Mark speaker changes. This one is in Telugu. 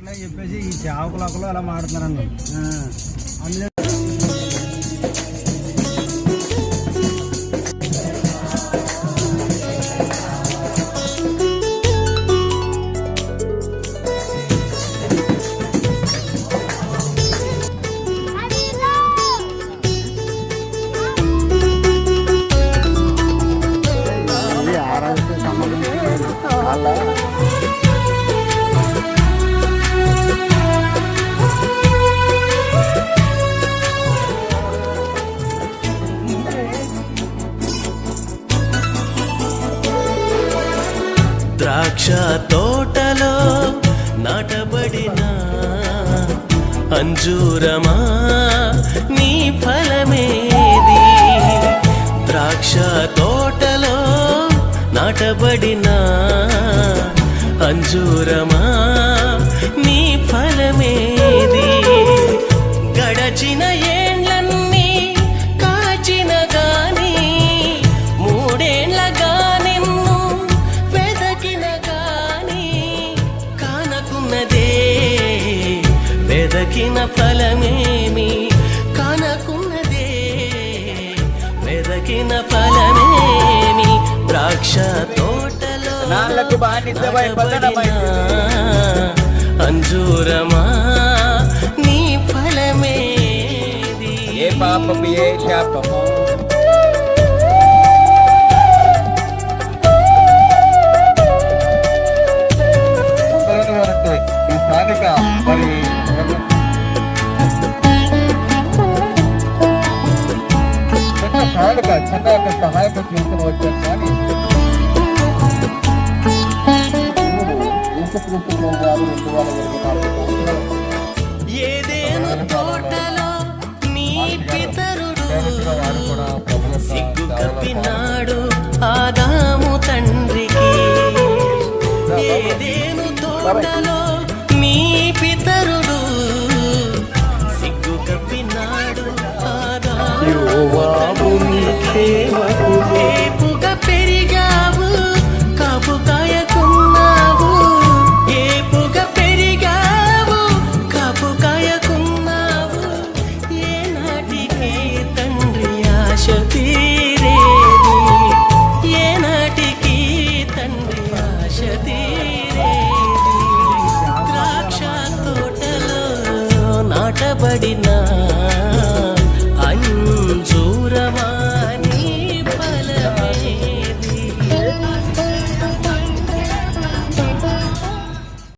Speaker 1: మాటలే చెప్పేసి ఈ చావుకులకులు అలా మాడుతున్నారండి. అందులో
Speaker 2: ద్రాక్ష తోటలో నాటబడిన అంజూరమా నీ ఫలమేది? ద్రాక్ష తోటలో నాటబడిన అంజూరమా నీ ఫలమేది? గడచిన ఏండ్లన్నీ కాచిన గాని మూడేండ్లగా నిన్ను వెదకిన గాని కానకున్నదే వెదకిన ఫలమేమి? కానకున్నదే వెదకిన ఫలమేమి? ద్రాక్ష తోటలో అంజూరమా నీ ఫలమేది?
Speaker 1: ఏ పాపము ఏ శాపము ఈ స్థానిక మరి చిన్న సహాయక తీసుకుని వచ్చాను కానీ
Speaker 2: ఏదేను తోటలో నీ పితరుడు సిగ్గు కప్పినాడు ఆదాము తండ్రికి. ఏదేను తోటలో నీ పితరుడు సిగ్గు కప్పినాడు ఆదాము ఏపుగా పెరిగావు కాపు కాయకున్నావు. ఏపుగా పెరిగావు కాపు కాయకున్నావు. ఏనాటికి తండ్రి ఆశ తీరేది? ఏనాటికి తండ్రి ఆశ తీరేది? ద్రాక్ష తోటలో నాటబడిన